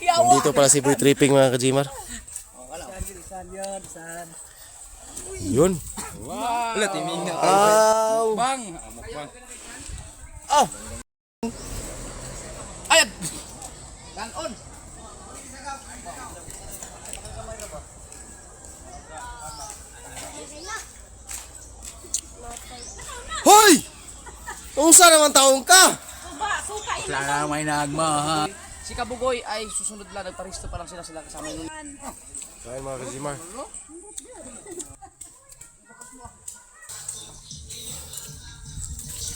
Nandito pala si Boy Tripping mga ka-Gmar. Yun. Wow. Wala timing na. Bang. Mukbang. Oh. Ayat. Kanon. Hoy! Unsa naman taong ka? Wala may nagma. Si Kabugoy ay susunod lang, nagparisto pa lang sila kasama yun. Kain mga ka-Gmar.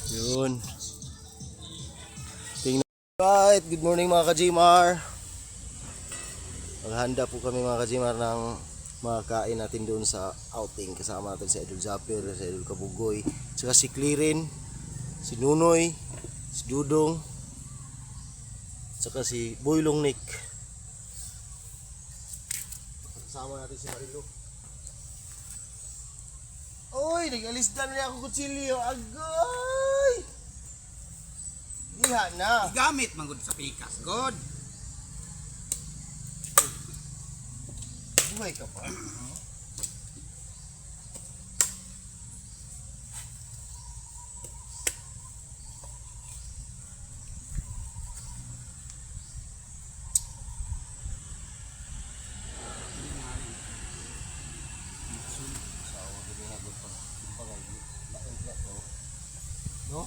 Yun. Tingnan. Right, good morning mga ka-Gmar. Maghanda po kami mga ka-Gmar ng mga kain natin doon sa outing. Kasama natin si Idol Zapper, si Idol Kabugoy, saka si Clearin, si Nunoy, si Dudong, saka si Boylong Nick. Kasama natin si Marilo. Oy, nag-alis na niya ako kutsilyo. Agoy! Diha na. Gamit manggod sa pikas, God. Buhay ka pa. No?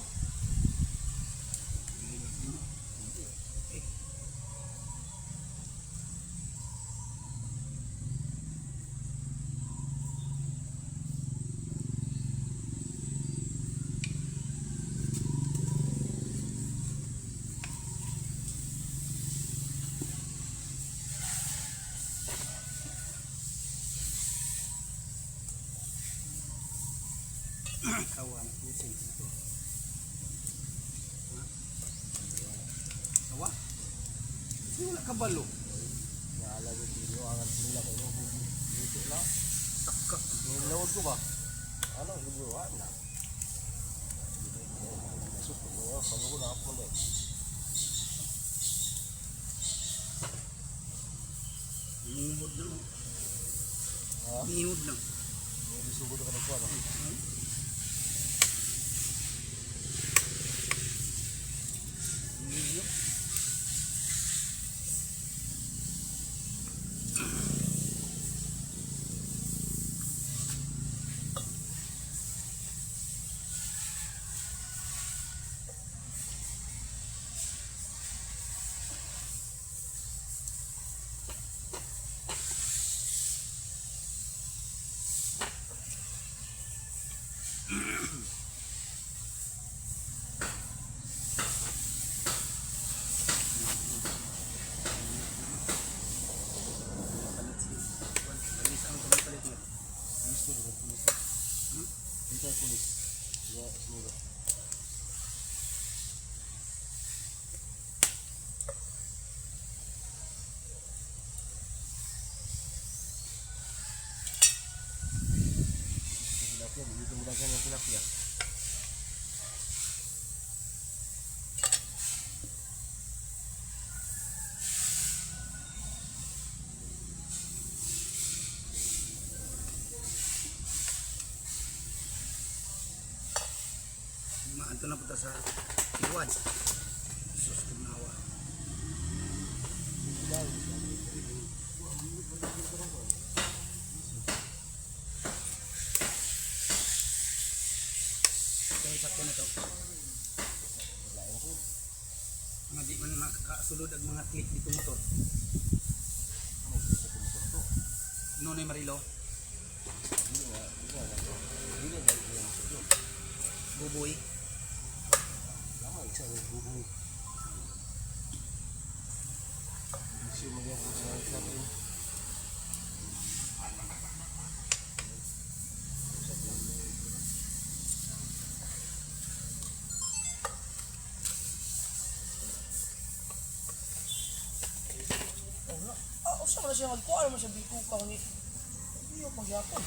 Kawan pusing itu. Awa. Di wala kabalo. Wala ko dito ang sila ko yung dito na. Taka. Nilawad ko ba? Ano, libo na. Masuk ko, pag ko na ako ulit. Minumod na. Minumod na. Hindi sugod ka nagkuha ba? Pulis. Ya, seluruh. Tilapia, begitu mudahkan yang tilapia. Ito na punta sa Iwan. Sus kunawa. Kaya sakyan na ito. Mga di man makasulod ang mga click dito motor. Nonoy Marilo. Buboy. Isa ng bubuhay. Gusto mo yan kung saan sa atin. Usa man siya magkuha mo sa biko ka ni. Iyo pagyapon.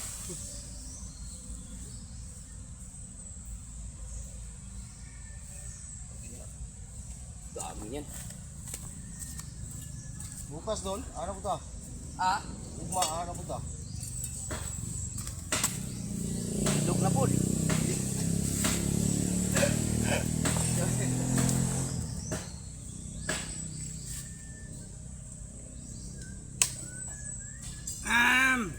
Dami yan. Bukas doon, ano po ta? Ah, Ugma, ano po ta? dog na po. Um,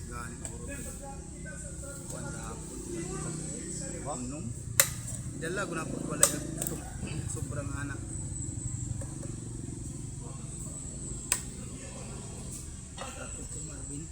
galing ko kuan hapon unong dala ko na po wala itong sobrang anak tapos ko Marvin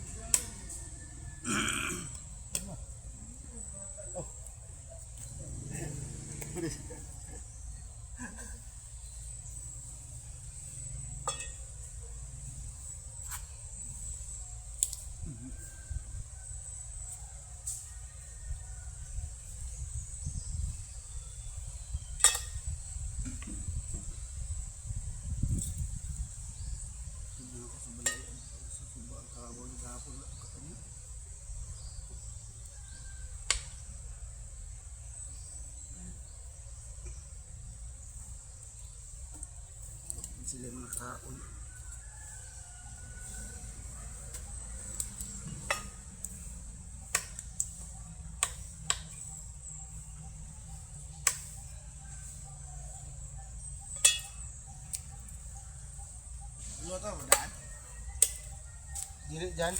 sila mga kaon Luto mo daan. Dili dyan.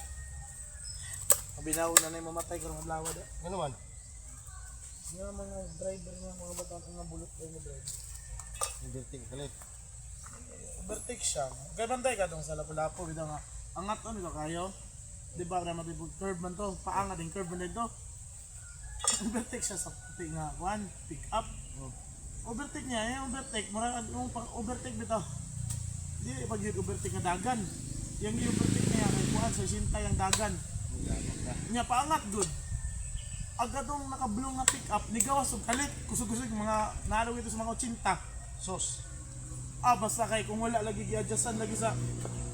Kabinaw na na yung mamatay ko ng lawa da. Ano man? Yung mga driver mga batang nga bulot ay mo driver. Liberty kalit. Overtake siya. Kaya bantay ka dong sa lapu-lapu bitaw nga. Angat to nito kayo. Di ba na matipog curve man to? Paangat din curve man dito. Overtake siya sa puti nga one pick up. Overtake niya, yung overtake mura yung pang overtake bitaw. Di pag yung overtake nga dagan. Yung overtake niya kay kuan sa sinta yung dagan. Nya paangat good. Agad dong nakablong na pick up ni gawas og kalit kusog-kusog mga nalo ito sa mga 80. Sos. Basta kay kung wala lagi gi-adjustan lagi sa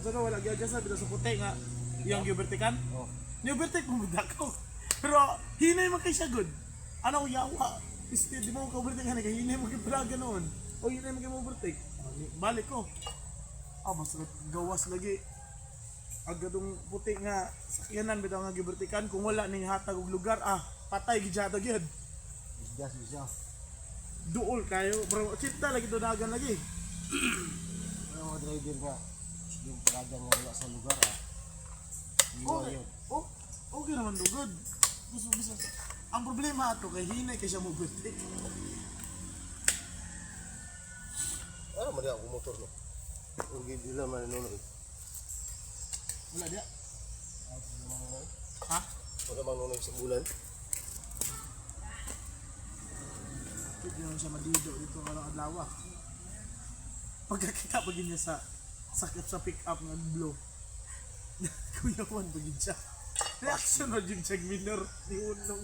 wala gi-adjustan bitaw sa puti nga yung overtakean. Oh. Ni overtake mo ko. Pero hinay man kay siya good. Ano yawa? Di mo ka overtake nga hinay mo kay plaga noon. O hinay mo kay overtake. Balik ko. Basta gawas lagi. Agadong puti nga sakyanan bitaw nga gi-overtakean kung wala ning hatag og lugar patay gidyata gyud. Gas siya. Duol kayo, bro. Cinta lagi to dagan lagi. Ano mga driver nga. Yung paragan nga wala sa lugar Okay. Okay naman do good. Gusto bisa. Ang problema ato kay hinay kay siya mo overtake. Ano man ako motor no? Kung gila man nunoy. Wala dia. Ha? Wala mang nunoy sa bulan. Pwede naman siya madido dito karang adlaw. Pagkakita pag niya sa sakit sa pick up nga blow. Kuya Juan pagin siya. Reaction mo yung jag minor ni Unong.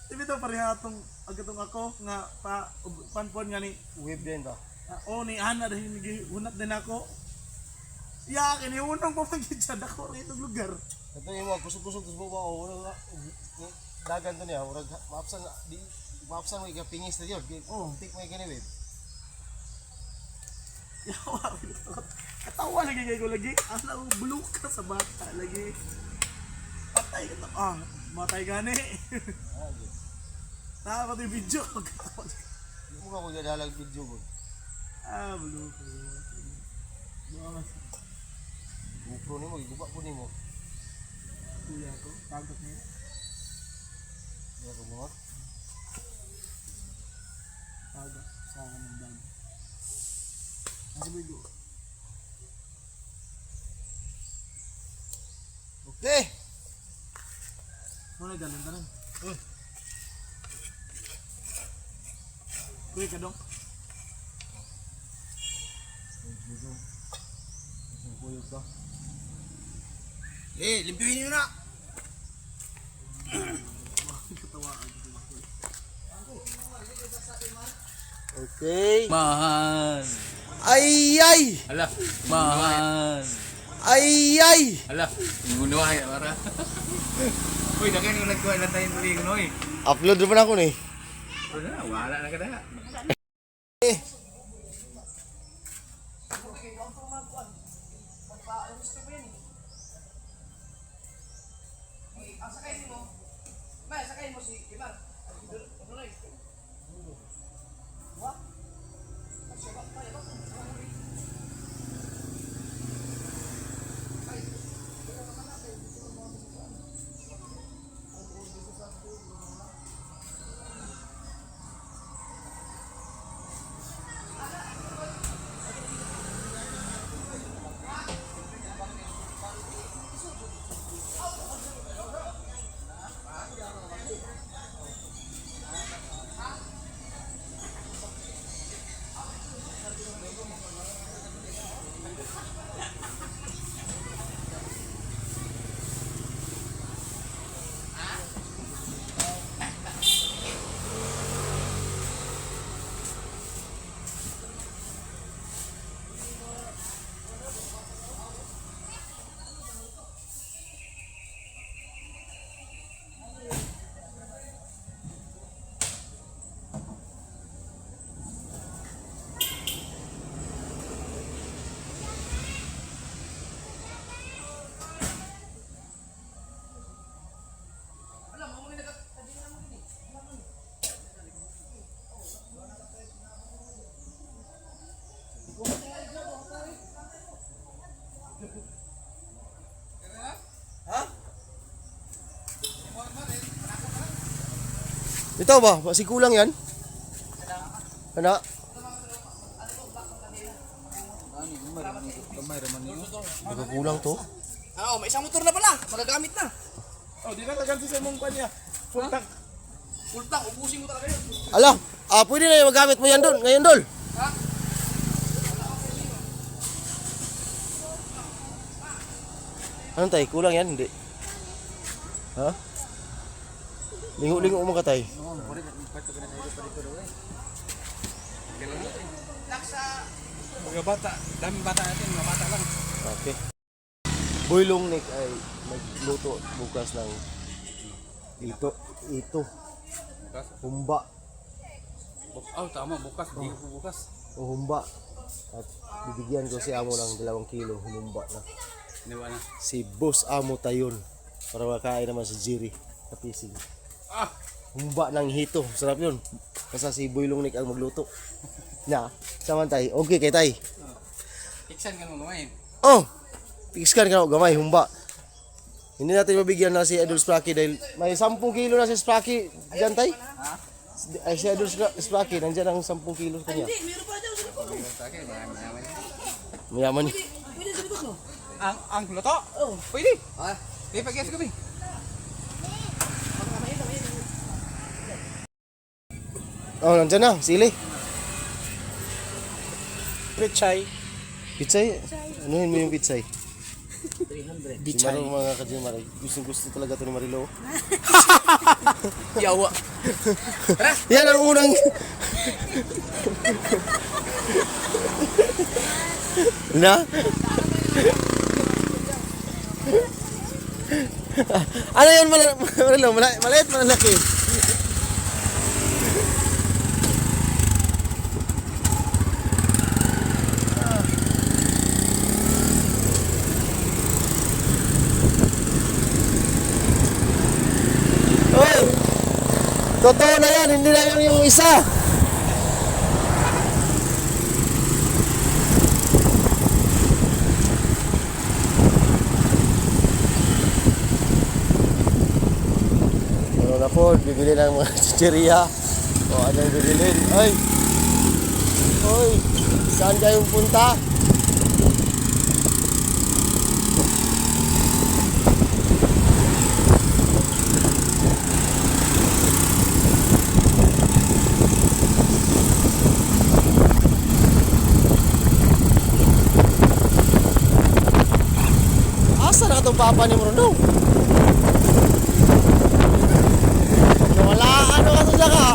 Tibi to parehatong agatong ako nga panpon nga ni Wave din ba? ni Ana dahil hunat din ako. Ya kini Unong pa pagin siya dako rito lugar. Ito yung mga kusog-kusog sa baba o wala dagan to niya. Urag maapsan di maapsan mo ikapingis na yun. Oh. Tik mo ikani wave. Yawa, katawa lagi kayo lagi. Ano, bulok ka sa bata lagi. Patay ka to. Matay gani. Nakakot yung video. Hindi mo ka kung nadalag video ko. Blue. Bukas. GoPro ni mo, iguba po ni mo. Kuya ko. Tagot niya. Hindi ka bunga. Tagot. Sa akin ng bag. Ang video. Okay! Muna galing ka rin. Kuya ka dong. Isang kuyog ka. Limpihin nyo na. Okay. Mahal. Ay! Ay! Ala, mahal. Ay! Ay! Ala, gunawa ya para. Uy, dagan yung nagkuha lang tayong tuloy kuno eh. Upload naman ako ni. Wala na kada. Ito ba? Si kulang yan? Ano? Baka kulang to? May isang motor na pala. Magagamit na. Di na lagan sa mong kanya. Full tank. Full tank, ubusin mo talaga yun. Ala, pwede na yung magamit mo yan doon. Ngayon dol. Ano tay? Kulang yan? Hindi. Ha? Lingo-lingo mo ka tay. Mga bata, daming bata natin, mga bata lang. Okay. Boylong Nick ay magluto bukas ng ito. Humba Tama, bukas, hindi ko bukas. o humba. At bibigyan ko si Amo ng 2 kilo humba na. Niwa na. Si Boss Amo Tayon para makain naman si Jerry kapising. Humba ng hito, sarap yun. Basta si Boylong Nick ang magluto. Na, saman tay. Okay kay tay. Iksan ka mo ngayon. Oh, tigiskan ka na gamay, humba. Hindi natin mabigyan na si Idol Sprocky dahil may 10 kilo na si Sprocky dyan tay. Ay si Idol Sprocky, nandiyan ang 10 kilo kanya. Meron pa daw sa likod mo. Mayaman niya. Pwede sa likod mo. Ang luto? Oo. Pwede. Pwede pag sa gabi. Oh, nandiyan na, sili. Pichay. Pitsay? Anuhin mo yung pitsay? 300. Si Marong mga kadyan, gusto talaga ito ni Marilo. Yawa. Yan ang unang... Na? Ano yun, Marilo? Maliit, malalaki. Totoo na yan, hindi na yan yung isa. Ano na po, bibili ng mga chicheria. O anong bibilin? Ay! Hoy! Saan kayong punta? Asa na itong papa ni Bruno? Wala, ano ka ito dyan ka?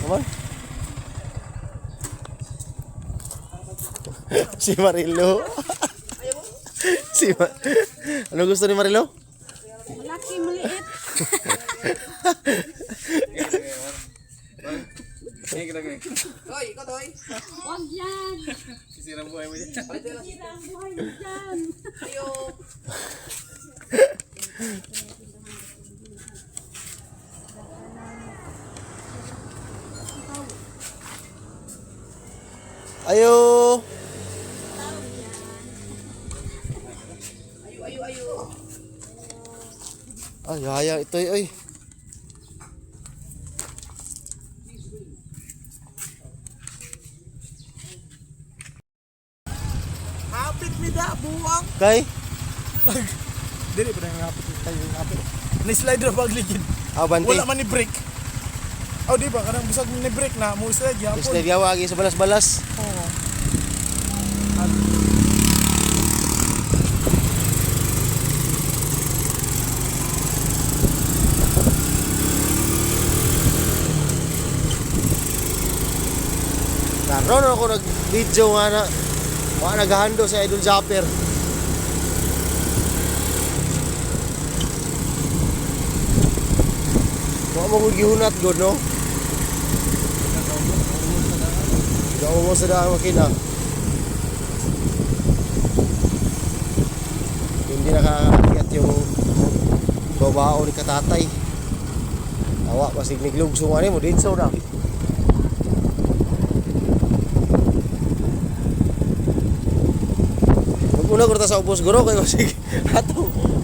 Come on. Si Marilo. Ano gusto ni Marilo? Malaki, maliit. Huwag yan. Sisira ang buhay mo dyan. Ayo. Ay, hayang ito ay. Hapit mi da, buwang. Kay? Dili pa nang hapit tayo yung hapit. Ni-slide ra pagligid. Abanti. Wala man ni break. Oh, di ba? Kanang busag ni break na, mo slide yapon. Gusto gawagi sa balas-balas. Oo. Naroon ako nag-video nga na naghahando sa Idol Japper. Huwag mo kong gihunat god, no? Ikaw mo sa daan makina. Hindi nakakakiat yung babao ni katatay. Awa, masig niglugsungan mo, din so na. Una ko ta sa ubos guro kay masig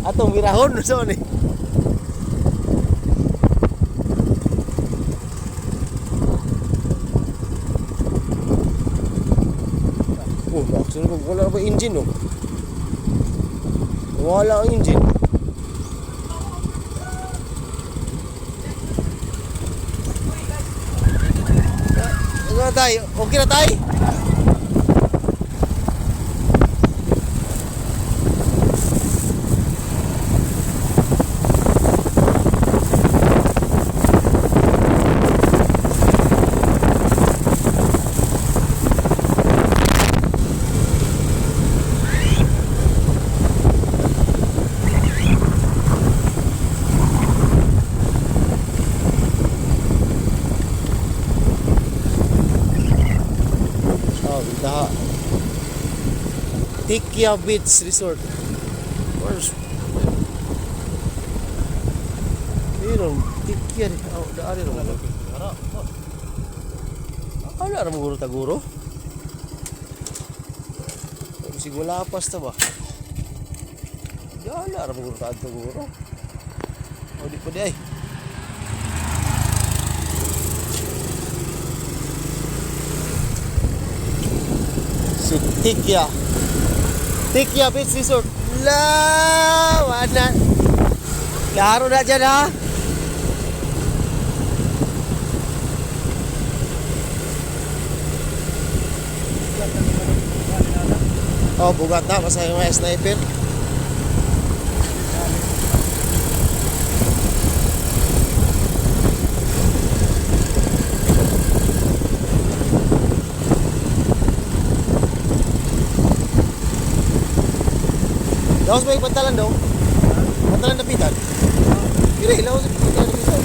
atong mirahon so ni. Oh, actually wala na ba engine no? Wala ang engine. Ano tayo? Okay na tayo? Daha Tikya Beach Resort. Where's Tikya ni? Oh, daari ro. Ala ra mo guro taguro. Bisig wala pas ta ba? Ala ra mo guro taguro. Oh, di pa di ay. Si Tikya Beach Resort. La, wala. Klaro na dyan ha. Oh, bugat na. Basta yung mga sniper. Laos ba yung pantalan daw? Pantalan na pitan? Kira, laos yung pantalan na pitan.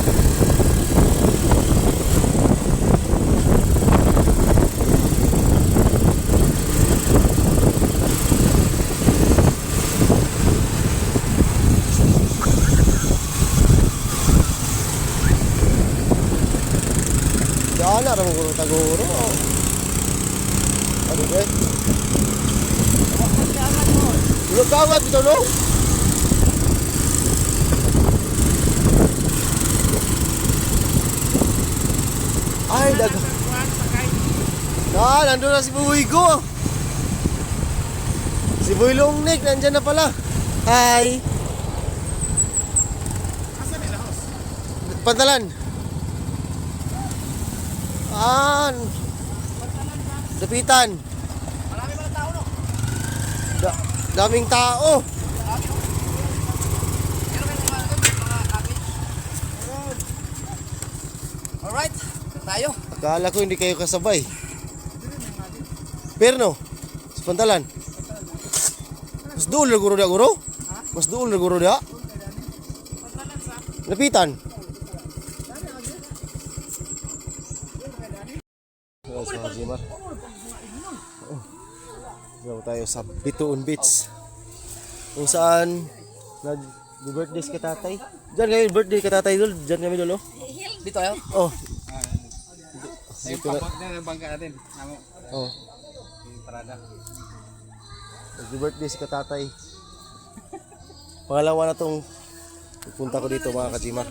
Diyan na, ramang guro taguro. Ano ba eh? Tulog ka agad dito, no? Ay, daga. Nandun na si Buhay ko. Si Buhay Longnek, nandyan na pala. Hi. Pantalan. Dapitan. Marami mga tao, no? Daming tao. Pero may mga kapit. Alright, tayo. Akala ko hindi kayo kasabay. Perno, sa pantalan. Mas duol na guro dia, guro? Mas duol na guro dia? Lapitan. Yes, mga Jimar. Dito tayo sa Bituon Beach. Kung saan nag-birthday si Katatay. Diyan kami birthday Katatay dul. Diyan kami dul, oh. Dito ayo. Oh. Yung papak na ng bangka natin. Namo. Oh. Yung parada. Nag-birthday si Katatay. Pangalawa na tong pupunta ko dito mga Kajimar.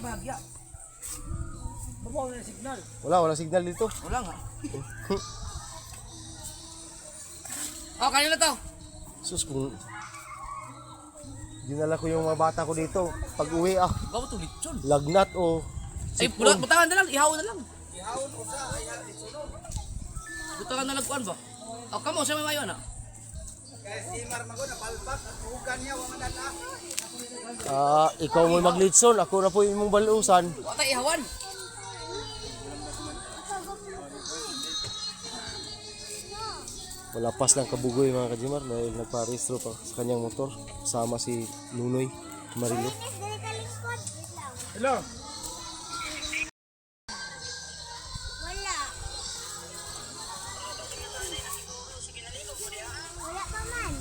Wala signal dito. Wala nga. Oh, kanina to. Sus, kung dinala ko yung mga bata ko dito, pag uwi Bawa to lechon. lagnat o Ay, butangan na lang, ihaw na lang. Butangan na lang kuan ba? Oh, kamo sa may mayo na. ikaw mo maglitson, ako na po yung mong balusan. Wa ta ihawan. Walapas ng kabugoy mga Kajimar dahil nagpa-restro pa sa kanyang motor. Kasama si Nunoy Marilo. Hello. Wala. Wala pa man.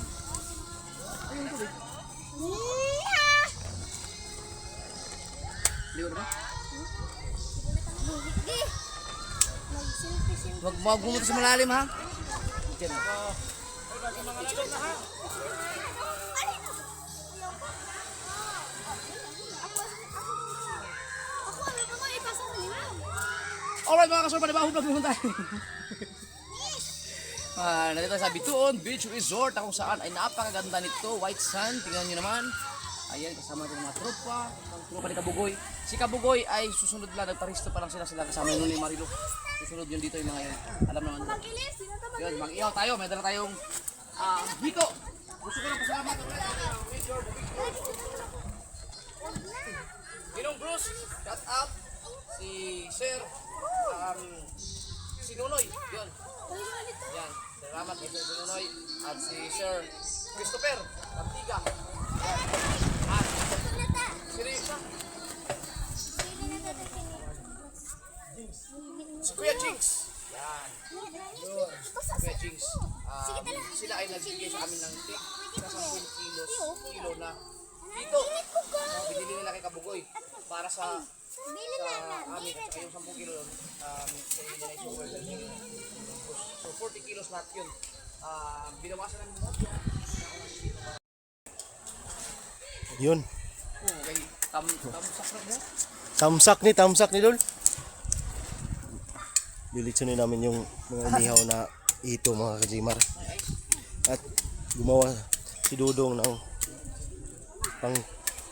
Liwat ba? Hindi. Mag-selfie-selfie. Wag mo gumunta sa malalim ha. Diyan. Ako, ano ba mo ipasa mo nila? Alright mga kasor, panibaho vlog naman tayo. Nandito tayo sa Bituon Beach Resort kung saan ay napakaganda nito. White sand, tingnan nyo naman. Ayan, kasama natin ang mga tropa. Ang tropa ni Kabugoy. Si Kabugoy ay susunod lang, nagparisto pa lang sila kasama yung ni Marilo. Susunod yun dito yung mga yun. Alam naman nila. Magilis, sino ka Yun, mag-ihaw tayo. May dala tayong hiko. Gusto ko lang pasalamat. Ginong Bruce, shout out. Si Sir, si Nunoy. Yun. Yan. Salamat kay Sir Nunoy. At si Sir Christopher Antiga. At si Risa. Si Kuya Jinx. Yan. Kuya Jinx. Sila ay nagbigay sa amin ng tig sa 10 kilo na dito. Binili nila kay Kabugoy para sa amin at saka yung 10 kilo so 40 kilos lahat yun. Binawasan namin lahat Yun. okay, tamsak na Tamsak ni Dol. Dilitsunin namin yung mga inihaw na ito mga Kajimar. At gumawa si Dudong ng pang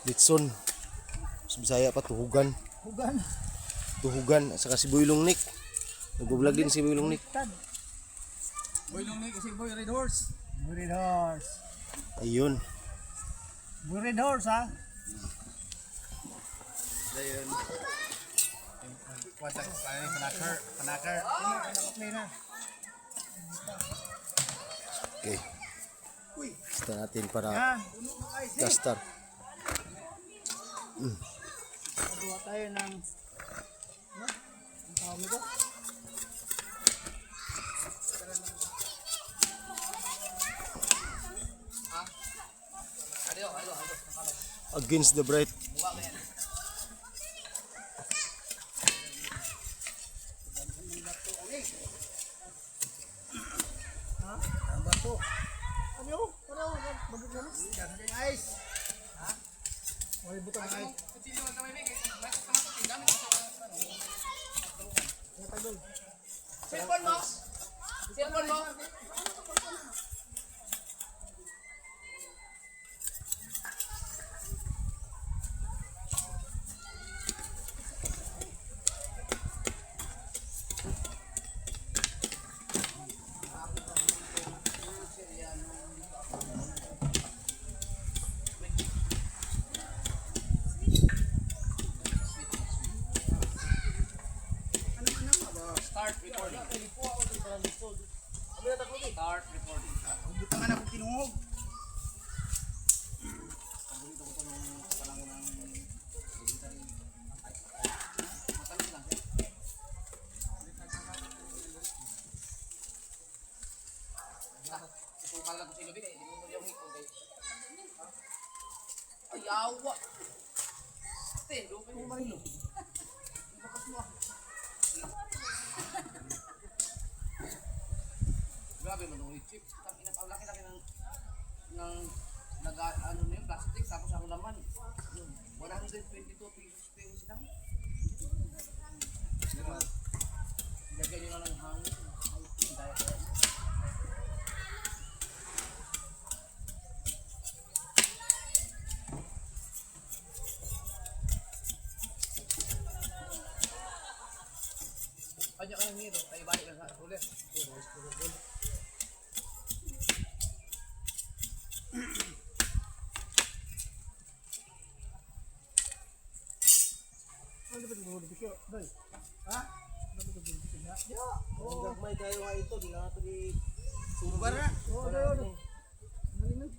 litson. Sa Bisaya pa tuhugan. Tuhugan at saka si Buylong Nick. Nag-vlog din si Buylong Nick. Boy long ni kasi boy red horse. Red horse. Ayun. Red horse ha. Ayun. Wasak panakar. Play na. Okay. Basta natin para Yan. caster. Magawa tayo ng ang tawag nito? Against the bright. Ano? Ano? Magagalis? Ice. Ha? May butang ice. Cellphone mo? Cellphone mo? Start recording. Start recording. Butang anak ko kinuhog. Susumal lang ko sa ilubin eh. Hindi mo yung hipon kayo. Ay, awa. Ate, doon kayo marino. Grabe mo nung chip. Ang laki-laki ng ano na yung plastic. Tapos ang laman. 122 pesos lang. Lagyan nyo na ng hangin. Kanya kayong hero, tayo balik lang sa ulit. Ano ba ito? Bikyo? Doy? Ha? Ano ba ito? Bikyo na? Ang gagmay tayo nga ito, di na ito di Subara. Oo, doy. Nalinig.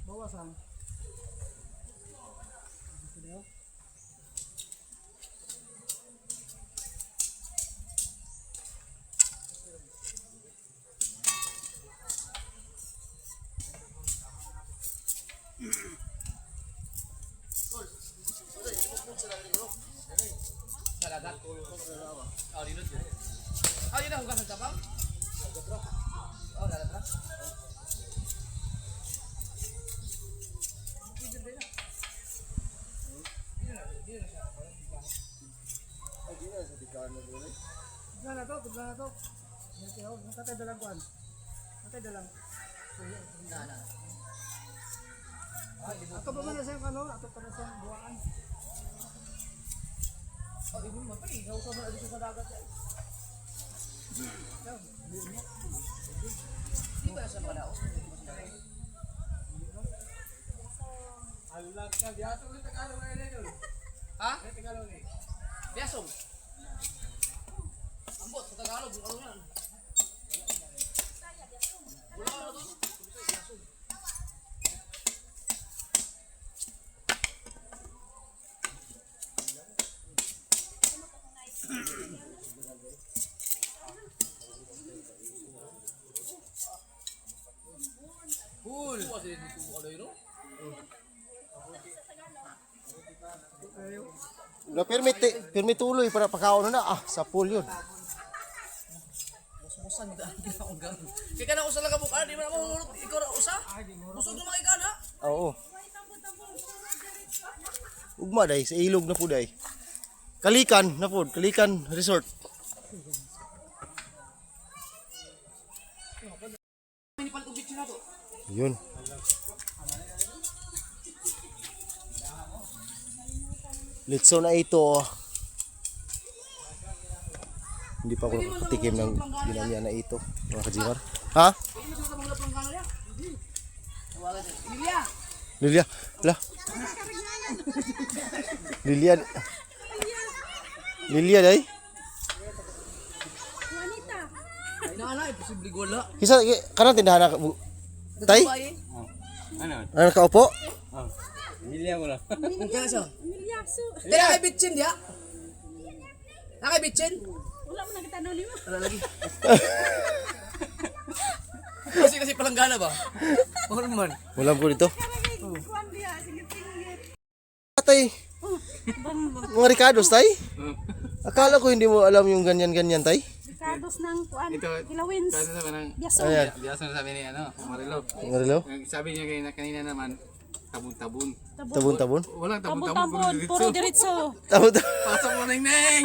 Bawasan. Sa dagat. Oh, dinod yun. Oh, yun na hugas ng sabang? Oh, dagat na. Tignan na to, tignan na to. Nakatay dalang kuhan. Nakatay dalang. Na. Ato pa man na siyang ano, ato pa na siyang buwaan. Oh, ibu mo pa eh. Nausaw mo na dito sa dagat yan. Di ba sa mga laos? Allah ka, biyato ko Tagalog na yun yun. Ha? Tagalog eh. Biasong. Ambot, sa Tagalog. Ano yan? Wala na doon. Pool. Ano yun? Na permit tuloy para pakaon na sa pool yun. Musan da akong ganun. Kaya ka na usa lang ka buka, di man ako hulot. Ikaw na usa. Busog na makikan ha. Oo. Ugma day sa ilog na po day. Kalikan na po, Kalikan Resort. Minipalit ubit siya na to. Yun. Litso na ito. Hindi pa ako nakatikim ng ginanya na ito, mga kajimar. Ha? Lilia. Lilia. Lah. Lilia. Lilia day. Ay na ala, posible wala. Kisa kanan tindahan na tay. Ano? Ano ka upo? Milya mo lang. Ang kaya siya. Tira kay bitchin dia. Nakay bitchin. Wala mo nakita na lima. Wala lagi. Kasi palanggana ba? Ano man? Wala ko dito. Kuan dia singit-singit. Tay. Mga Ricardos tay. Akala ko hindi mo alam yung ganyan-ganyan tay. Ricardos ng kuan. Ito, Kilawins. Kaya naman ang Biaso. Ayan. biasa na sabi ni Marilo. Marilo. Sabi niya kanina naman, tabon-tabon. Tabon-tabon. Walang Tambon-tambon, puro diretso. Tabon. Pasok mo neng neng!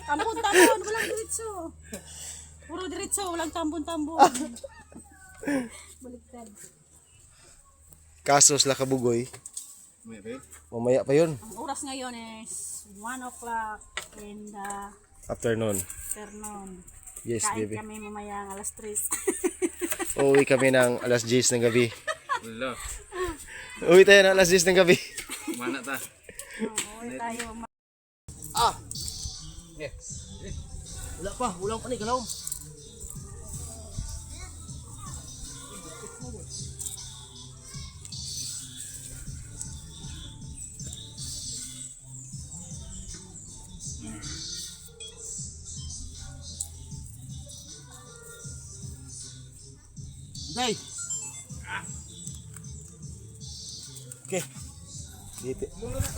Tambon-tambon, walang diretso. Puro diretso, walang tambon-tambon. Baliktad. Kasos la kabugoy. May babe. Mamaya pa yun. Ang oras ngayon is 1 o'clock in the Afternoon. afternoon. Yes, Kain baby. kami mamaya alas 3. Uuwi kami ng alas 10 ng gabi. Wala. Uwi tayo ng alas 10 ng gabi. Mana ta? Uwi tayo. Ah. Yes. Wala pa, wala pa ni galaw. Day. Okay.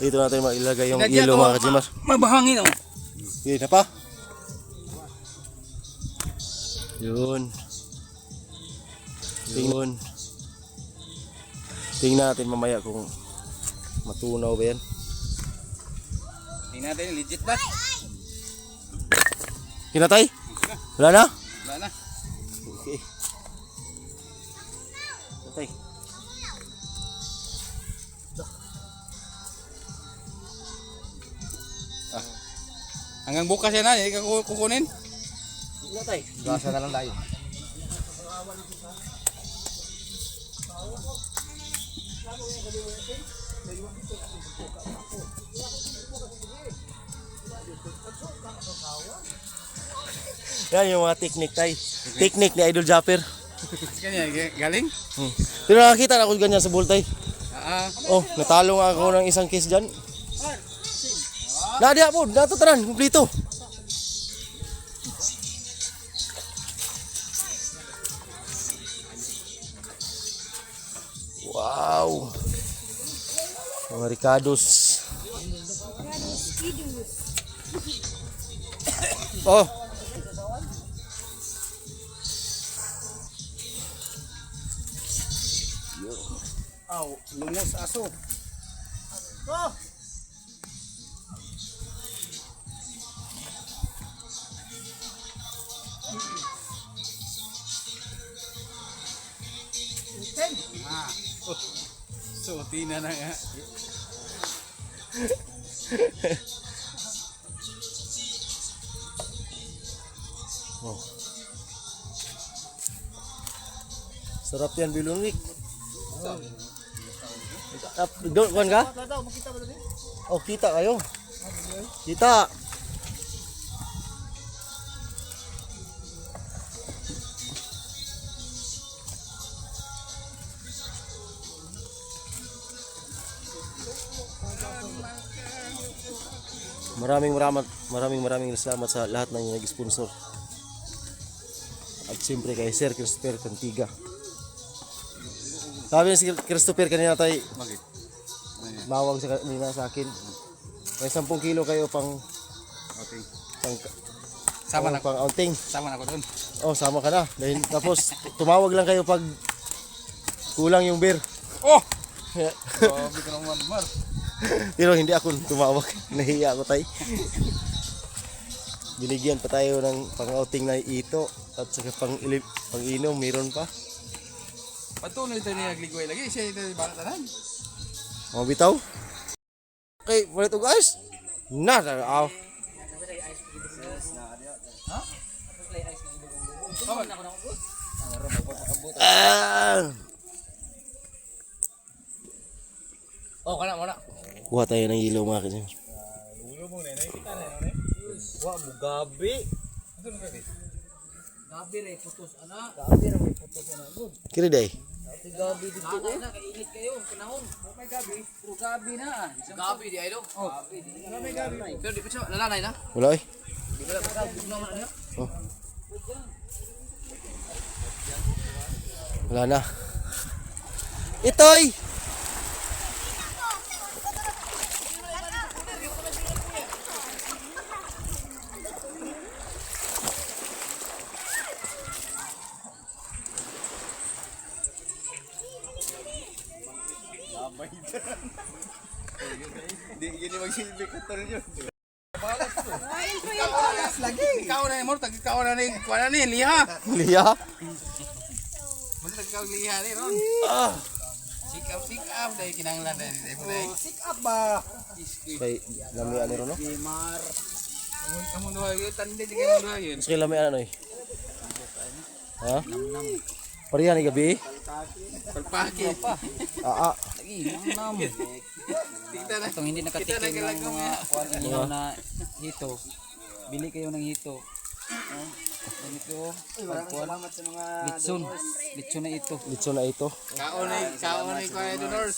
Dito natin mailagay yung yelo mga kajimar. Mabahangin oh. Yun na pa. Yun. Yun. Tingnan natin mamaya kung matunaw ba yan. Tingnan natin, legit ba? Kinatay? Wala na? Wala na. Okay. Kinatay. Hanggang bukas yan na, hindi ka kukunin. Natay. Gasa na lang tayo. Yan yung mga technique tay. Technique ni Idol Japper. Kanya, galing? Pero nakakita na ako ganyan sa bull tay. Oo. Oh, natalo nga ako ng isang case dyan. Nadia po, nato tanan, kumplito. Wow. Mga Ricardos. Oh. Aw, lungos aso. Oh! Suti na nga. Oh. Sarap yan, Bilunik. Doon, kuhan ka? Oh, kita kayo. Kita. Maraming salamat sa lahat ng nag-sponsor. At siyempre kay Sir Christopher Cantiga. Sabi ni si Christopher kanina tayo, Bakit? bawag sa kanina sa akin. May 10 kilo kayo pang Okay. pang, Sama na, pang outing. sama na ko doon. Oh, sama ka na. Dahil, tapos tumawag lang kayo pag kulang yung beer. Oh! Grabe ka naman, Mar. Pero hindi ako tumawag. Nahiya ako tay. Binigyan pa tayo ng pang-outing na ito at saka pang-inom, meron pa. Patuloy tayo niya nagligoy lagi. Siya ito balatanan. Mga bitaw. Okay, ulit ito guys. Na, aw. Ah. Oh, kana mo na. Kuha tayo ng ilaw mga kasi. Gabi ray putos ana. Kira day. Gabi dito eh. Kainit kayo, panahon. May gabi, puro gabi na. Gabi di idol. Oh, gabi. May gabi. Pero di pa siya lalanay na. Wala eh. Di ba pa bugnaw man niya? Oh. Wala na. Itoy! Hindi, gini magsilbi ko to rin yun. Intro Lagi. Ikaw na yung mortag, ikaw na yung kuha na ni, liha. Liya? Basta ikaw liha ni Ron. Sick up, dahil kinanglan dahil. Sick up ba? Kay lami ano ron no? Kamu doha yun, tanda di kayo doha yun. Mas kay lami ano eh. Ha? Parihan ni gabi? Pagpakit. Ah, Tignan na. Itong hindi nakatikim ng mga kuan inyo na hito. Bili kayo ng hito. Ganito. Salamat sa mga litson. Litson na ito. litso na ito. Kaunay ko ay donors.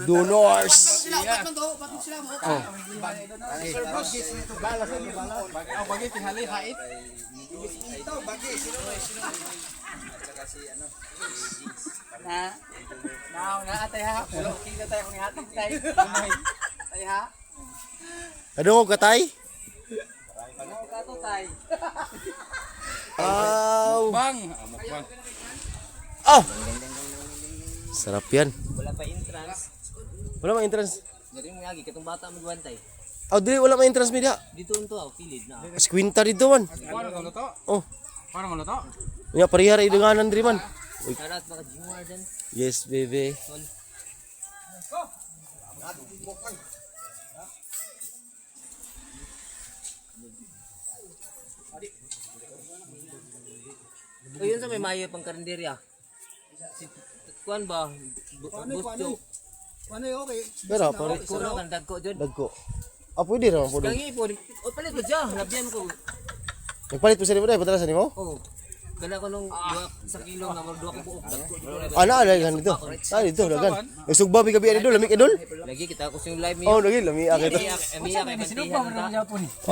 Donors! Ang bagay tinghali hait. Na atay ha. Pulo kita tayo ni hatag tayo. Tay ha. Kadungog ka tay? Ano ka to tay? Aw! Bang! Amok bang. Ah! Sarap yan. Wala pa entrance. Wala mang entrance. Dari mo yagi katong bata magwantay. Aw, dili wala mang entrance media. Dito unto pilid na. Squinta dito man. Paano ko luto? Oh, Paano ko luto? nya parihara idenganan diri man. Karat baka Jimar dyan. Yes, baby. O yun sa may mayo pang karinderya. Si kuan ba? Busto. Pero pare Kuno kan dagko jud. dagko. Ah, pwede ra man po. Gangi po. O palit mo dyan. Labyan ko. Nagpalit po sa nimo dai, padala sa nimo? Oh. Kana ko nung 2 kilo nga mag 2 ka buok dagko. Ana ala gan dito. Ah, dito dagan. Sugba mi gabi idol, lamig idol. Lagi kita ko sa live Oh, niyo. lagi lami akit. Emiya kay bantihan ta.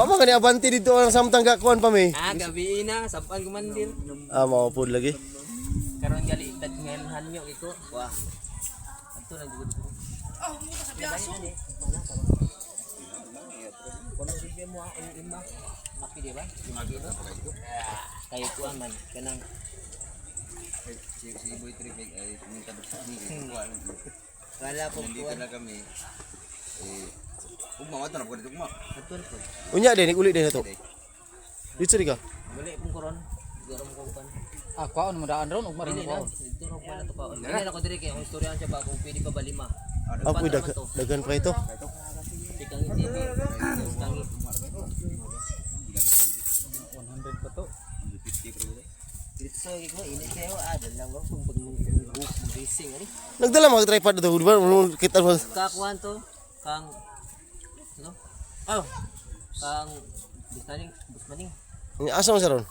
Ama kani abanti dito ang samtang gakuan pa mi. Ah, gabi na sampan gumandir. Ah, mao pod lagi. Karon gali dagngan hanyo iko. Wah. Adto na jud. Oh, mo sa biaso. Kono bigyan mo ang ima. Api di ba? 5 kilo. Kayo kuan man kanang Si Boy Trivig ay pumunta doon sa wala po kuan. kami. Ugma, wato na po dito ugma. Adto na po. Unya din uli din to. Dito di ka. Gali pong koron. Siguro mo kuan. Ah, kuhaan mo daan ron, ugma Dili rin na. Ito na pa na to kaon. Dili na ko dire kay ang istoryahan siya ba kung pwede pa ba 5. Ah, pwede dagan pa ito. Tikang TV. Tikang 100 pa to. dito sa iko ini kayo dalaw kung pag racing ani. Nagdala mga tripod dito, di ba? Kita mo. Kakuan to kang ano? Oh. Kang busmaning. Asa mo sa ron?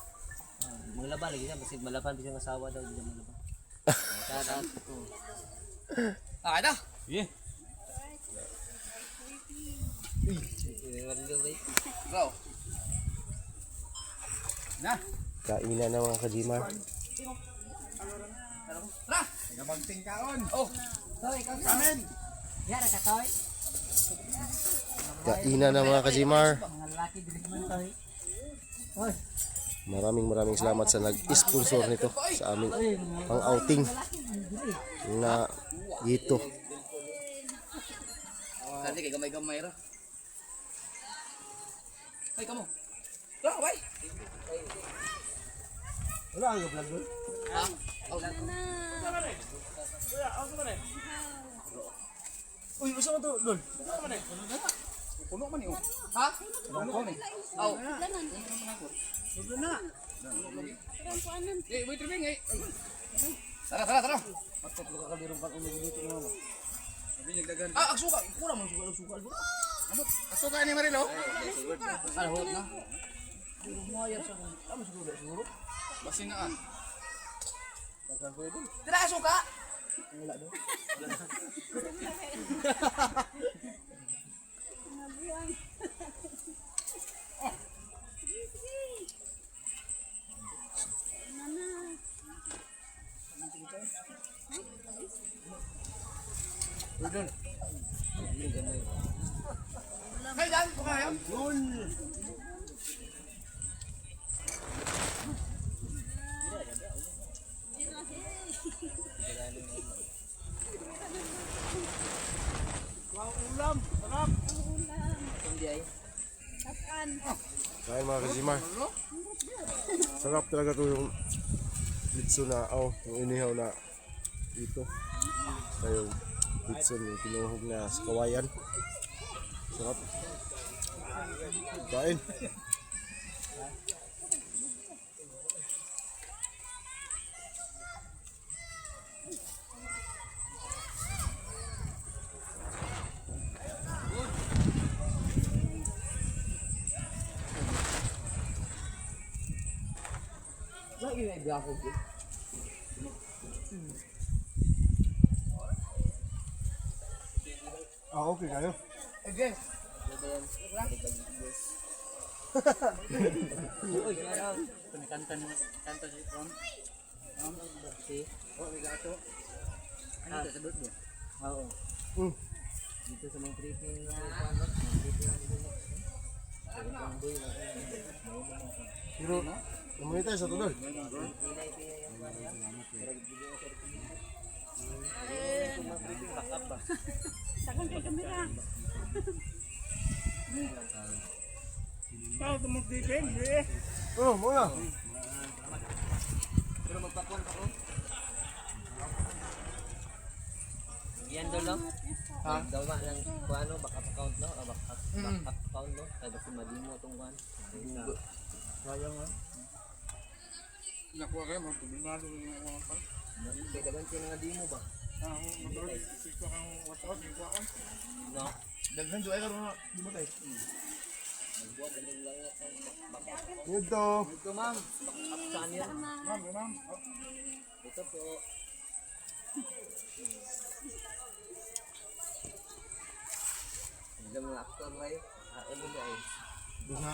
Mga laban lagi siya kasi malaban bisang asawa daw di malaban. Kada to. Ah, ito. Yeah. Bro. Na. Kainan na mga kajimar. Tara! Nagabagting kaon. Oh! Kanin! Yara ka toy. Kainan na mga Kajimar. Mga laki bilis man toy. Maraming salamat sa nag-sponsor nito sa aming pang-outing na dito. Kasi kay gamay-gamay ra. Ay, kamo. Tara, bay! Wala ang vlog doon. Ha? Oh. Kuya, ako ba rin? Uy, gusto mo to, Lol? Puno man yun. Ha? Puno man. Aw. Eh, wait, Rebeng, eh. Tara. Ah, agsuka. Kurang man suka. Asuka ni Marilo. Ano, hot na? Mayar sa kung... Ano siguro? Basin na ah. Tira, asuka! Kailan ko kaya? Kain mga Kajimar. Sarap talaga to yung litso na, yung inihaw na dito. Yung litso yung pinuhog na sa kawayan. Sarap. Kain. Lagi na i-graphic eh. Okay kayo. Again. Uy, kaya kanta si Ron. Si Gato. Ano sa sabot mo? Oo. Dito sa mga tripping Pero, namunit tayo sa tudol. Sakang kay kamera. Ikaw, tumagtitin, eh. Oh, muna. Yan doon lang. Daw ma lang kuano backup account no, backup account no. Kaya basta madimo tong kuan. Nakuha kayo, magpabinado yung mga pang. Kaya dagan tin nga dimo ba? Mag-order, siko kang WhatsApp, yung kuha ka. No. Daghan jo ay karon na di ba tay? Dito. Ito ma'am, backup saan yan? Ma'am. Ito po. Ang mga actor kayo. Ano ba ay?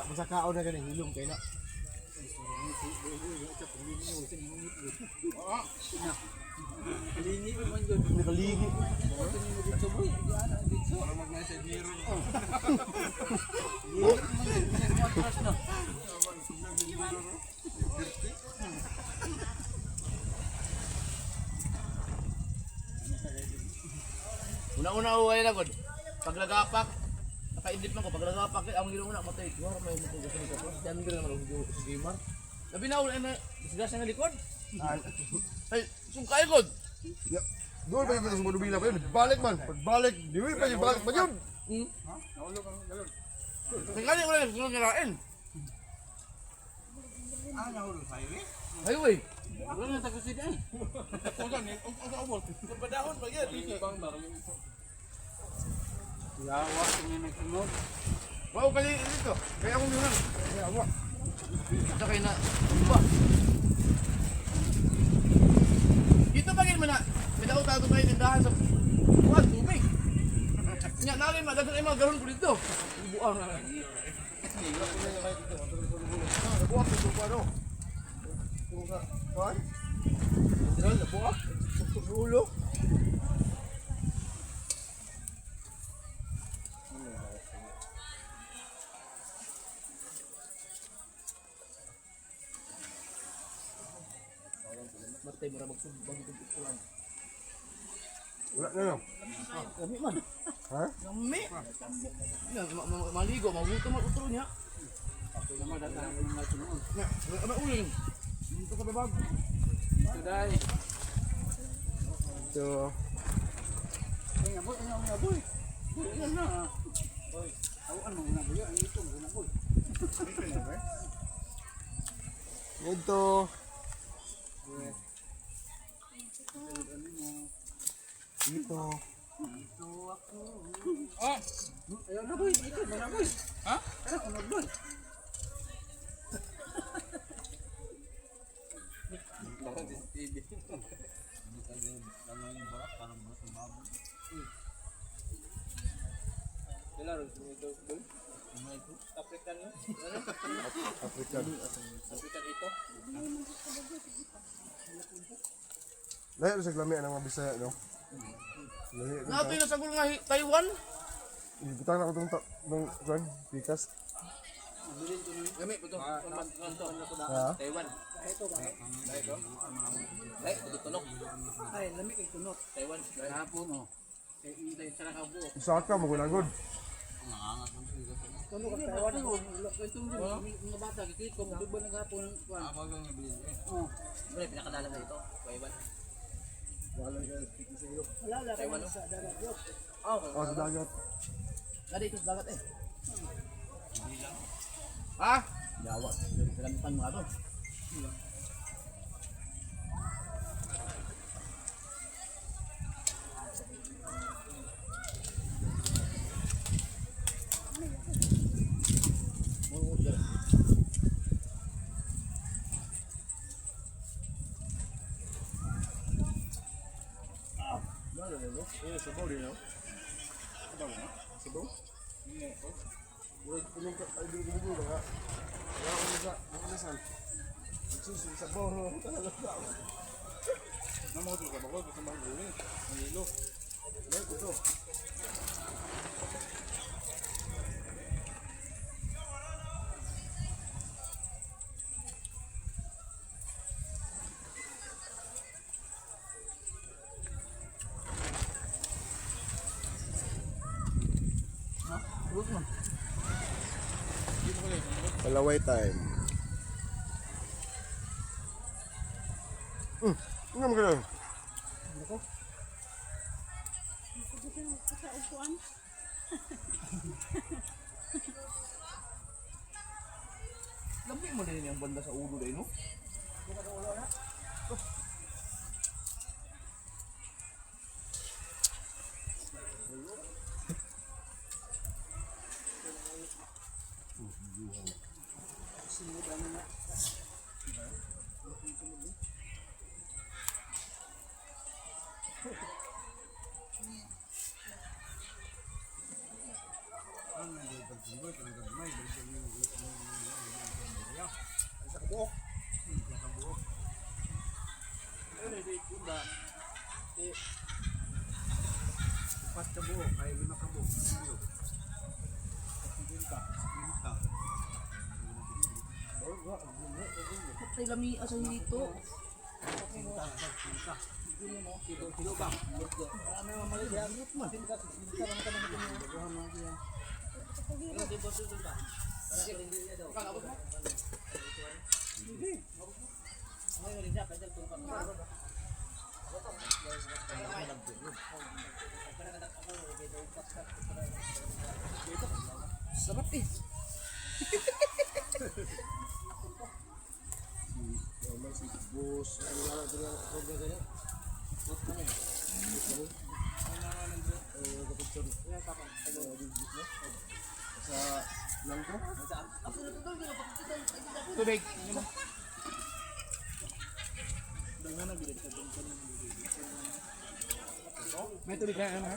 Basta kaon na ganun, hilong kayo na. Lini mo man yun. Nakaligi. Ito boy, Para mag-message ni Ron. Una-una ko ay lagod. Paglagapak, naka-edit man ko paglagapak ang ginauna matay. Wala may mo ko sa ko. Diyan din naman ang gamer. Labi na ulit na sigas nga likod. Ay, sungkay god. Doon ba yung sa Madubila pa yun? Balik man. Pagbalik, diwi pa yung balik pa yun. Naulog ang galon. Tingnan ko lang sunod nirain. Nahulog sa highway? Highway. Wala na tago si Day. Ang kaubot. Padahon pa yan. Yawa, kung nagsunod. Wow, kali dito. Kaya akong yun. Kaya ako. Sakay na. Ba. Dito pa gin man na. Midaw tayo kayo tindahan sa buwan, tubig. Nya namin madagan ay mga galon ko dito. Buang na. Buwak sa ano? Kuhan? General, nabuwak? ulo. Matay mo ra magsubang kung pikulan. Wala na lang. Kami man. Ha? Kami. Maligo, mabuto man utro niya. Naman datang ng mga sunoon. Ano uling? Dito ka babag. Today. Ito. Ay, aboy, aboy. Boy, yan na. Boy, awan mo na boy, ang itong na boy. Ito. Ito. Ah, ayaw na boy, ito na boy. Ha? Ano unod boy? African. African ito. Lahat sa glami ang mga Bisaya, no? Lahat. Nato na sa nga Taiwan. Ibutang na ko itong kwan, pikas. Kami po to. Ha? Taiwan. Ay, ito tunok. Ay, lami kay tunot. Taiwan. Hapon oh. Kay inday sa nakabuo. Sa ka, magunagod. Tunot ka Taiwan ko. Kay tunot mga bata kikit ko dubo naghapon ng kwan. Ako lang nabili. Oh. Ano yung pinakadalang na ito? Taiwan. Wala Taiwan, no? sa dagat yo. Oh, O, sa dagat. Nadi ito sa dagat eh. Ha? Dawa. Kalamitan mo ato. Eh, sabaw din, no? Sabaw? Wala ko ay dugo ba? Wala ko sa nasan. Susu sabaw no. Namo to ka bago sa mga gulay. Ang ilo. Dai ko to. Palaway time. Ngam ka lang. Lampi mo din yung banda sa ulo dahil, no? Pas ka buo, kay 5 ka buo. Patay lami asa dito. Sarap eh. Bus, wala dala ko ganyan. Sa langko. Tubig. May tubig na ano?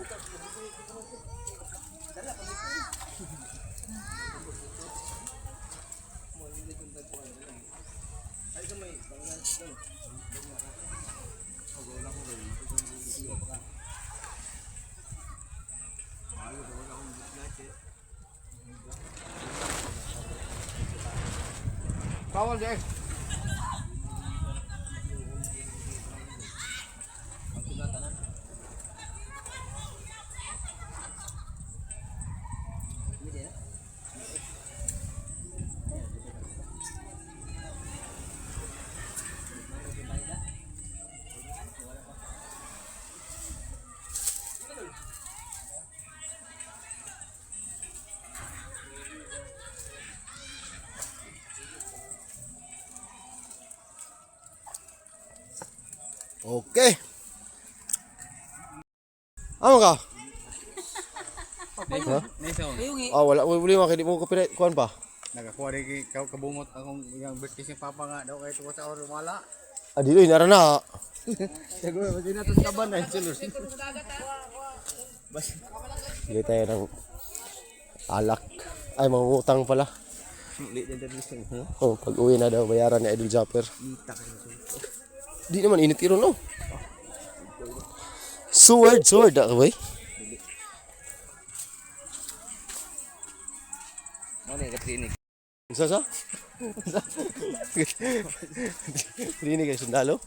Bawal deh. Okay. Ano ka? Nice. Ah, wala mo problema kay di mo copyright kuan pa. Nagakuha rin kay kabungot akong yung birthday si Papa nga daw kay tuwa sa oras wala. Ah, dili nara na. Siguro kasi natin kaban na sulod. Bili tayo ng alak. Ay, mangutang pala. Oh, pag uwi na daw, bayaran ni Idol Japper. Di naman init iron, no? Sword, ako boy. Ano yung klinik? Sa? Rinig kay sundalo.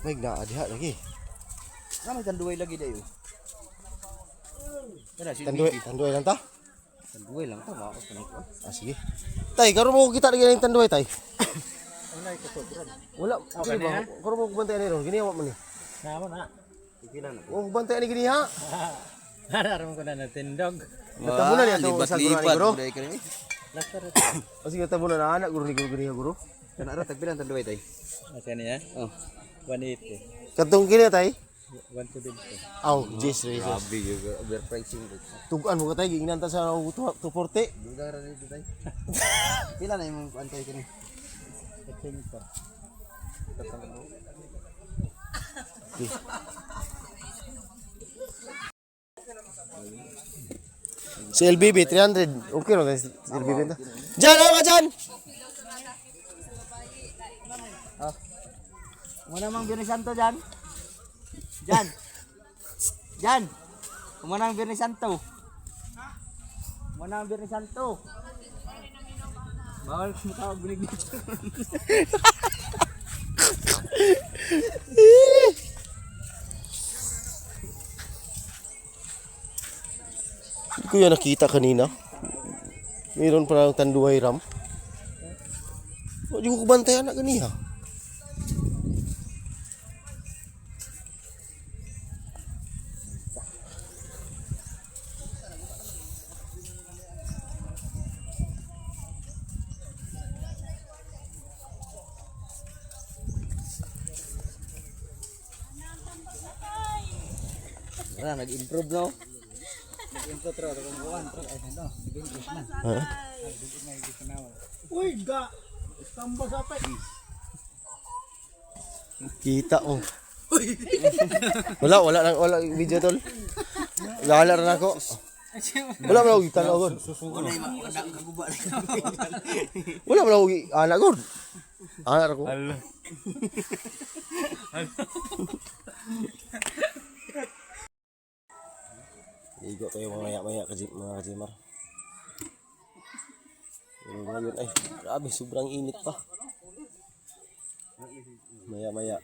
May naadiha lagi. Ano tanduay lagi dayo? Kada si Tanduay lang ta? tanduay lang to mao kaniko. Ah, sige. Tay, karon mo kita lagi ng tanduay, tay. Wala. Okay ba? Karon mo bantay ni ron. Giniha mo ni. Nama na. Oh, bantay ni giniha. Hararam ko na natindog. Natabunan niya to sa guro ni guro. Lakar ito. O sige, tabunan na anak guro ni guro giniha guro. Kana ra tagbilan tanduay tay. Masya niya? Oh. 180. Katong giniha, tay. 120. Aw, Jesus. Grabe yung overpricing dito. Tugan mo ka tay, ginanta sa 240. Duda ra dito tay. Pila na yung antay kini? 5. Si LBB 300. Okay no, si LBB ta. Jan, ano ka dyan? Muna mang Birni Santo dyan. Dyan. Dyan. Muna ang Birni Santo. Muna ang Birni Santo. Bawal mo tawag binig dito. Hindi ko yan nakita kanina. Mayroon pa ng tanduay ram. Hindi ko kubantayan na ganiha. Wala nag-improve no. Nag-improve tro. Kung buwan tro. Ay, ano? Nag-improve na. Ha? Uy, ga! Tamba sa pa. Kita oh. Wala video tol. Wala na ako. Wala man ako tanaw god. Wala man ako anak god. Anak ako. Igo tayo maya mga kajimar. Ngayon ay grabe sobrang init pa. Maya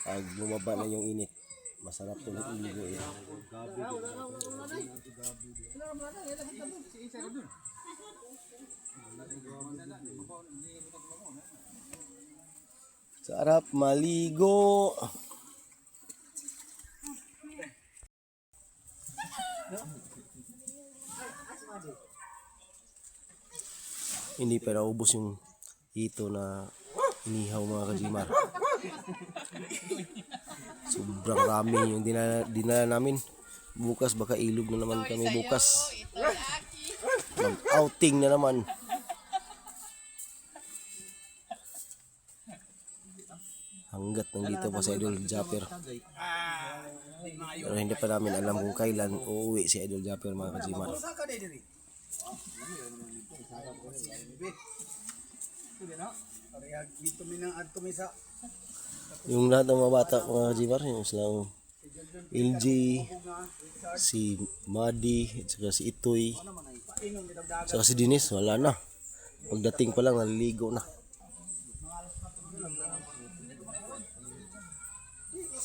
pag bumaba na yung init, masarap tuloy iligo yan. Sarap maligo. Hindi pa naubos yung hito na inihaw mga kajimar. Sobrang rami yung dinala namin. Bukas baka ilog na naman kami bukas. Mag-outing na naman. Hanggat nandito pa si Idol Japper. Pero hindi pa namin alam kung kailan uuwi si Idol Japper mga kajimar. Dito minang adto mi sa Yung lahat ng mga bata, mga Jimar, yung silang LG, si Madi, at saka si Itoy, at saka si Dinis, wala na. Pagdating pa lang, naliligo na.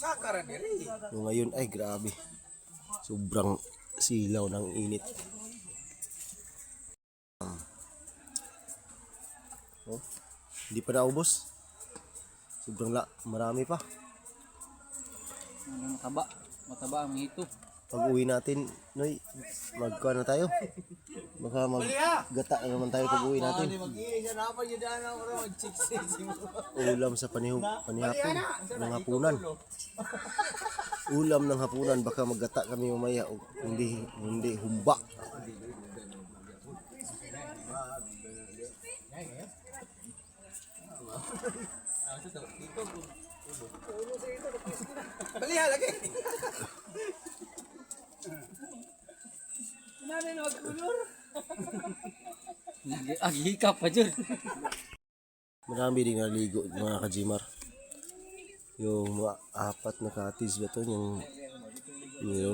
sakara diri. Yung ngayon, ay grabe. Sobrang silaw ng init. Oh, hindi pa naubos. Sobrang marami pa. Mataba ang hito. Pag uwi natin, Noy, magkuha na tayo. Baka maggata na naman tayo pag uwi natin. Ulam sa panihapon, ng hapunan. Ulam ng hapunan, baka maggata kami mamaya. O hindi humba. Baliha lagi. Agika pa dyan. Marami din naligo mga kajimar. Yung mga 4 na cottage ba to, yung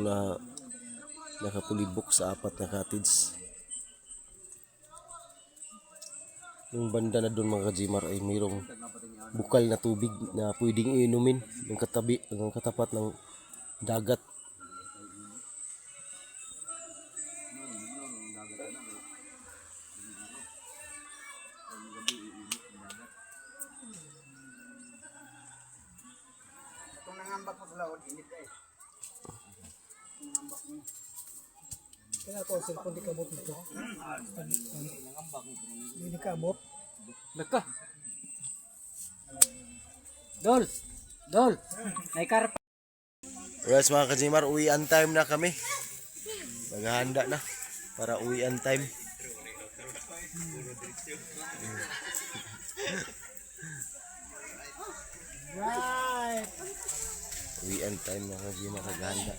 na nakapulibok sa 4 na cottage. Yung banda na doon mga kajimar ay mayroong bukal na tubig na pwedeng inumin yung katapat ng dagat. Kung nangambak mo sa laod init eh. Kaya ko cellphone di kabot nito. Hindi ka abot. Laka. Dol. May karpa. Yes mga kajimar, uwian time na kami. Naghahanda na para uwian time. Right. Uwian time na kajimar, naghahanda.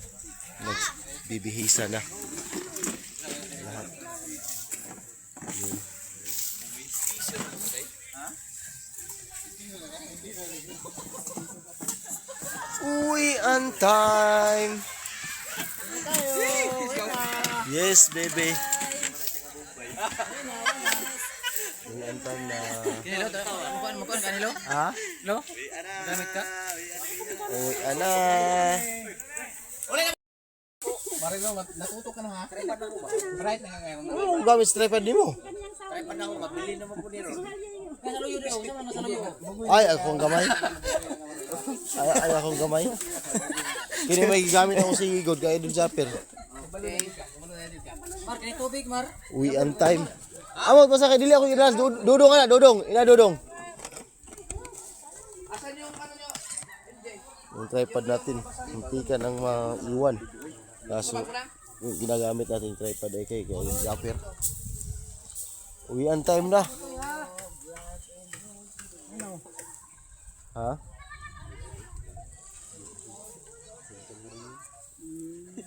Nagbibihisa na. Lahat. Yun. Uwian time. Yes, baby. Uwian time na. Kanilo, mukuan kanilo? Ha? Lo? Gamit ka? Uwian na. Marino natuto ka na ha. Right na ngayon. Ano gamit tripod ni mo? Kaya pa na ako mabili naman po ni Ron. Ay, akong gamay. Ay, akong gamay. Kini may gamit ako sa igod kay Idol Japper. Mar, kini tubig, Mar. Uwian time. Amo basta kay dili ako iras dudong ana, dudong. Ina dudong. Asan yung ano nyo? Yung tripod natin, hindi ka nang maiwan. Kaso, yung ginagamit natin yung tripod ay kay Idol Japper. Uwian time na. Ha?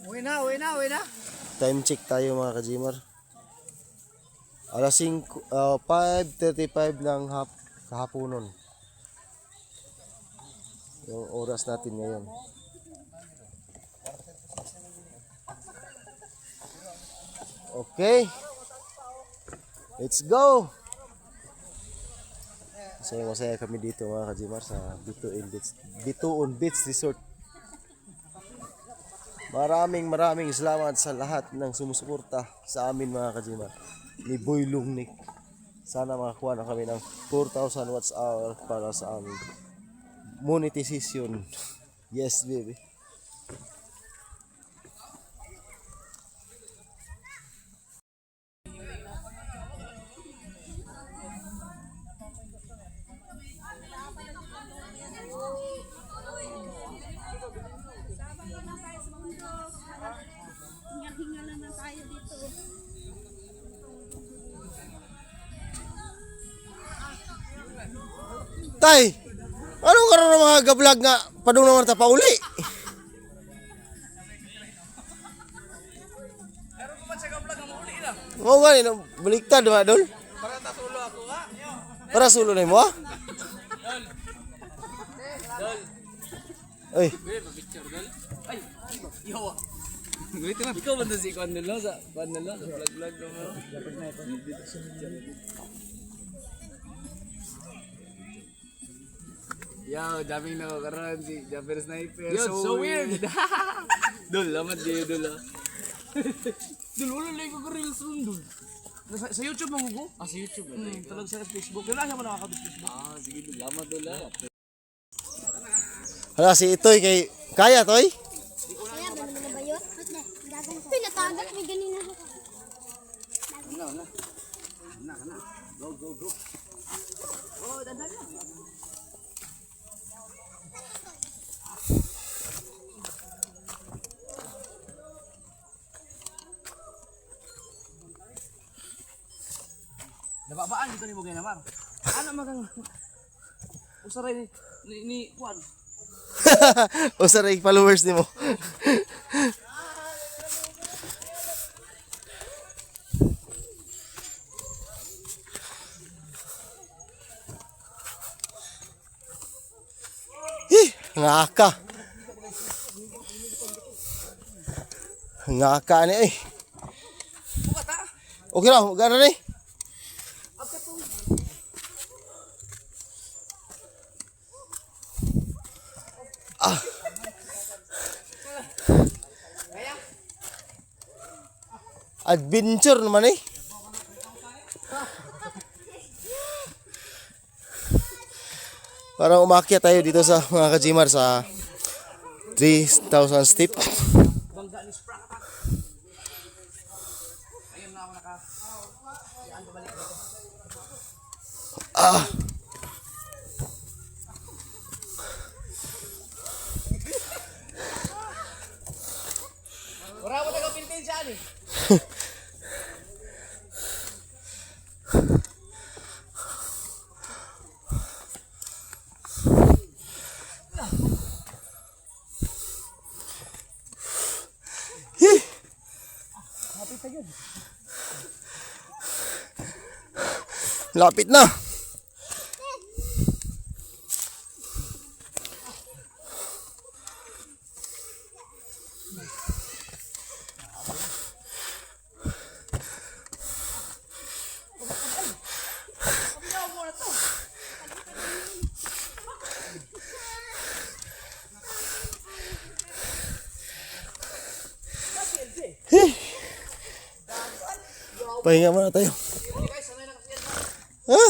Uwi na. Time check tayo mga kajimar. Alas 5:35 ng kahaponon. Yung oras natin ngayon. Okay. Let's go. Masaya kami dito mga kajimar sa Bituon Beach Resort. Maraming salamat sa lahat ng sumusuporta sa amin mga kajimar. Ni Boy Lungnik. Sana makakuha na kami ng 4,000 watts hour para sa aming monetization. Yes, baby. Hinga-hinga lang tayo dito. Tay! Anong karoon ng mga gablag nga padung naman ta pauli? Oo nga, baliktad ba, Dol? Para sulo na mo? Oy, Ikaw ba si Kwan Dulo sa Kwan Dulo? Sa vlog-vlog mo? Yo, daming nakakaroon si Jumper Sniper. Yo, so weird. Dul, lamat di Dul. Dul, wala lang ko reels ron Dul. Sa YouTube mo ko? Ah, sa YouTube. Talag sa Facebook. Wala siya mo nakakabit-Facebook. Ah, sige Dul, lamat Dul. hala si Itoy kay kaya Toy. Kaya ba naman ba yun? Pinatagal, may ganina ako. Nababaan dito ni mo ganyan, Mar. Ano magang usaray ni Kwan? O sa ray followers nimo. Ngaka. Ngaka ni eh. Okay na, gana ni. Adventure naman eh. Parang umakyat tayo dito sa mga kajimar sa 3,000 step. Wala mo taga-pintin siya ni. Lapit na. Pahinga muna tayo. Ha?